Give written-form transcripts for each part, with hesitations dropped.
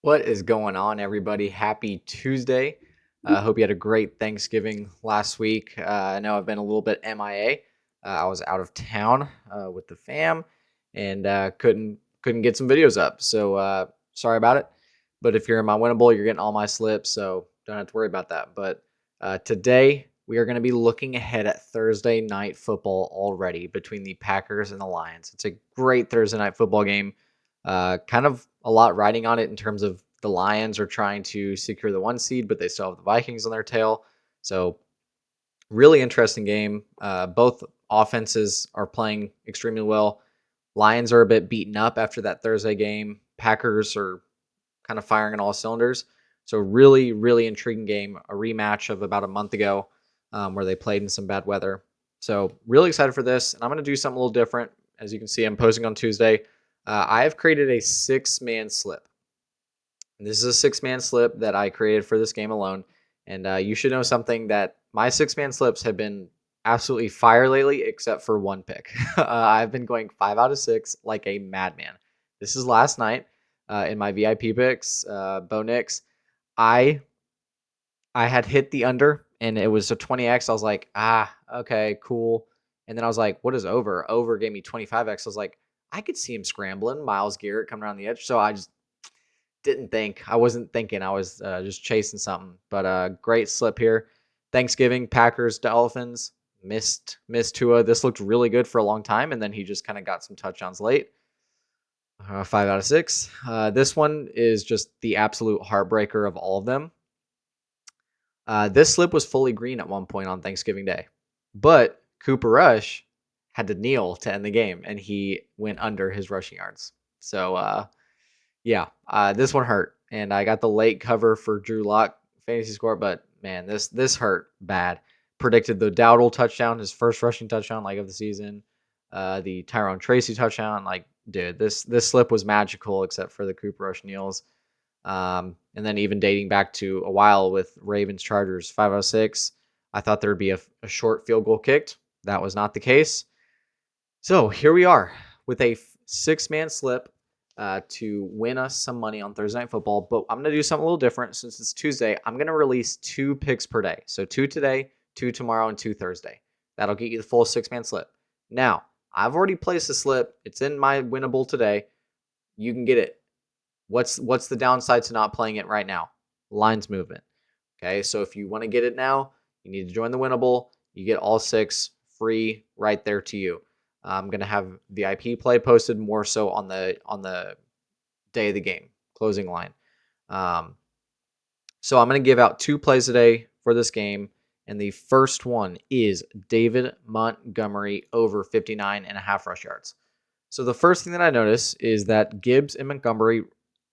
What is going on, everybody? Happy Tuesday. I hope you had a great Thanksgiving last week. I know I've been a little bit MIA. I was out of town with the fam and couldn't get some videos up. So sorry about it. But if you're in my winnable, you're getting all my slips, so don't have to worry about that. But today we are going to be looking ahead at Thursday night football already between the Packers and the Lions. It's a great Thursday night football game. Kind of a lot riding on it in terms of the Lions are trying to secure the 1 seed, but they still have the Vikings on their tail. So really interesting game. Both offenses are playing extremely well. Lions are a bit beaten up after that Thursday game. Packers are kind of firing on all cylinders. So really, really intriguing game. A rematch of about a month ago where they played in some bad weather. So really excited for this. And I'm going to do something a little different. As you can see, I'm posting on Tuesday. I have created a 6-man slip. And this is a 6-man slip that I created for this game alone. And you should know something that my 6-man slips have been absolutely fire lately, except for one pick. I've been going 5 out of 6 like a madman. This is last night in my VIP picks, Bo Nix. I I had hit the under and it was a 20x. I was like, okay, cool. And then I was like, what is over? Over gave me 25x. I was like, I could see him scrambling, Miles Garrett coming around the edge. So I just didn't think. I wasn't thinking. I was just chasing something. But great slip here. Thanksgiving, Packers, Dolphins. Missed Tua. This looked really good for a long time, and then he just kind of got some touchdowns late. 5 out of 6. This one is just the absolute heartbreaker of all of them. This slip was fully green at one point on Thanksgiving Day, but Cooper Rush had to kneel to end the game, and he went under his rushing yards. So yeah, this one hurt, and I got the late cover for Drew Lock fantasy score, but man, this hurt bad. Predicted the Dowdle touchdown, his first rushing touchdown like of the season, the Tyrone Tracy touchdown. Like, dude, this slip was magical, except for the Cooper Rush kneels. And then even dating back to a while with Ravens Chargers 5-6, I thought there would be a short field goal kicked. That was not the case. So here we are with a 6-man slip to win us some money on Thursday Night Football. But I'm going to do something a little different since it's Tuesday. I'm going to release 2 picks per day. So 2 today, 2 tomorrow, and 2 Thursday. That'll get you the full 6-man slip. Now, I've already placed the slip. It's in my winnable today. You can get it. What's the downside to not playing it right now? Lines movement. Okay, so if you want to get it now, you need to join the winnable. You get all 6 free right there to you. I'm gonna have VIP play posted more so on the day of the game closing line. So I'm gonna give out 2 plays today for this game, and the first one is David Montgomery over 59.5 rush yards. So the first thing that I notice is that Gibbs and Montgomery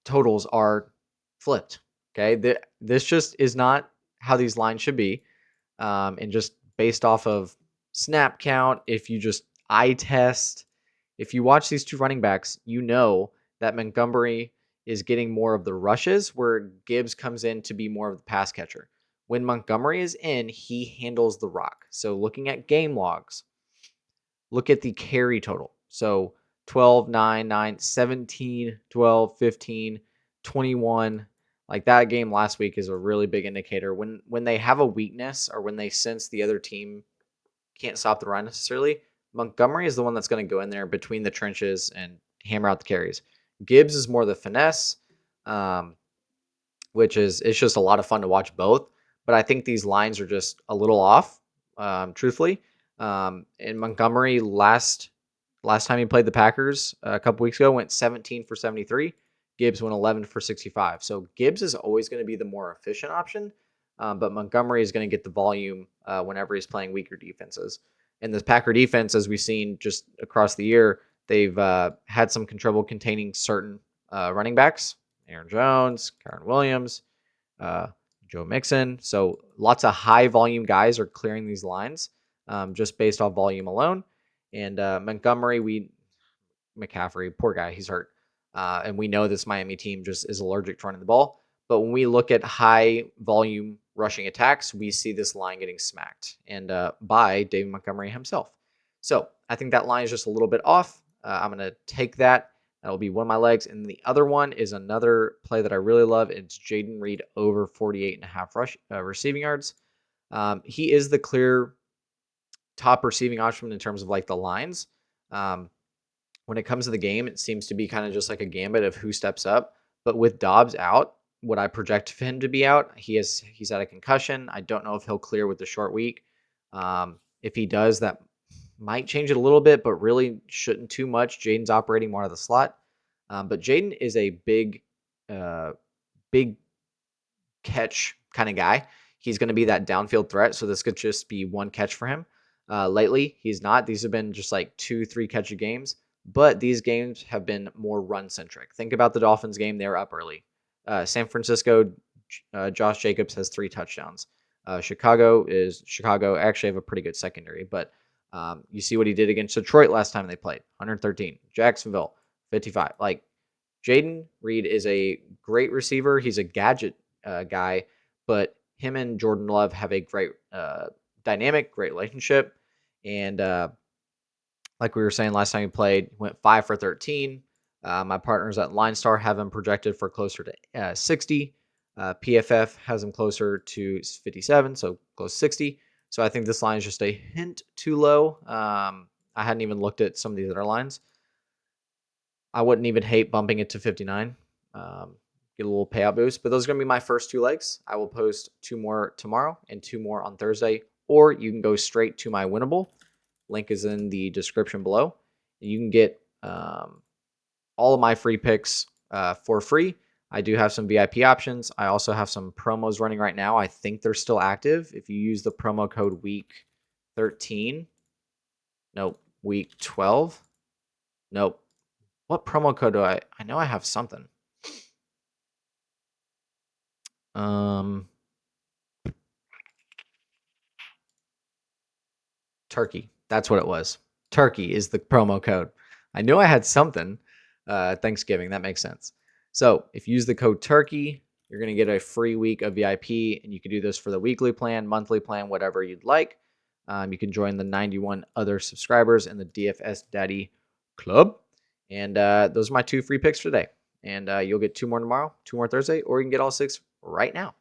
totals are flipped. Okay, this just is not how these lines should be, and just based off of snap count, if you just eye test, if you watch these 2 running backs, you know that Montgomery is getting more of the rushes, where Gibbs comes in to be more of the pass catcher. When Montgomery is in, he handles the rock. So looking at game logs, look at the carry total. So 12, 9, 9, 17, 12, 15, 21. Like that game last week is a really big indicator. When they have a weakness or when they sense the other team can't stop the run necessarily, Montgomery is the one that's going to go in there between the trenches and hammer out the carries. Gibbs is more the finesse, which is it's just a lot of fun to watch both. But I think these lines are just a little off, truthfully. And Montgomery last time he played the Packers a couple weeks ago went 17 for 73. Gibbs went 11 for 65. So Gibbs is always going to be the more efficient option, but Montgomery is going to get the volume whenever he's playing weaker defenses. And the Packer defense, as we've seen just across the year, they've had some trouble containing certain running backs, Aaron Jones, Karen Williams, uh, Joe Mixon. So lots of high volume guys are clearing these lines just based off volume alone. And Montgomery, McCaffrey, poor guy, he's hurt. And we know this Miami team just is allergic to running the ball. But when we look at high volume rushing attacks, we see this line getting smacked and by David Montgomery himself. So I think that line is just a little bit off. I'm going to take that. That'll be one of my legs. And the other one is another play that I really love. It's Jaden Reed over 48.5 receiving yards. He is the clear top receiving option in terms of like the lines. Um, when it comes to the game, it seems to be kind of just like a gambit of who steps up. But with Dobbs out, what I project for him to be out, he's had a concussion. I don't know if he'll clear with the short week. If he does, that might change it a little bit, but really shouldn't too much. Jaden's operating more out of the slot. But Jaden is a uh, big catch kind of guy. He's going to be that downfield threat. So this could just be one catch for him. Lately, he's not. These have been just like 2-3 catch games, but these games have been more run centric. Think about the Dolphins game. They were up early. San Francisco, Josh Jacobs has 3 touchdowns. Chicago actually have a pretty good secondary, but you see what he did against Detroit last time they played, 113. Jacksonville, 55. Like, Jaden Reed is a great receiver. He's a gadget guy, but him and Jordan Love have a great dynamic, great relationship. And like we were saying last time he played, went 5 for 13. My partners at Line Star have him projected for closer to 60. PFF has him closer to 57, so close to 60. So I think this line is just a hint too low. I hadn't even looked at some of these other lines. I wouldn't even hate bumping it to 59. Get a little payout boost. But those are going to be my first 2 legs. I will post 2 more tomorrow and 2 more on Thursday. Or you can go straight to my winnable. Link is in the description below. You can get all of my free picks for free. I do have some VIP options. I also have some promos running right now. I think they're still active. If you use the promo code week 13, nope, week 12, nope. What promo code do I know I have something. Turkey. That's what it was. Turkey is the promo code. I knew I had something. Thanksgiving. That makes sense. So if you use the code Turkey, you're going to get a free week of VIP, and you can do this for the weekly plan, monthly plan, whatever you'd like. You can join the 91 other subscribers in the DFS Daddy Club. And those are my 2 free picks for today. And you'll get 2 more tomorrow, 2 more Thursday, or you can get all 6 right now.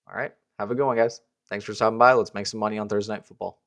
All right. Have a good one, guys. Thanks for stopping by. Let's make some money on Thursday Night Football.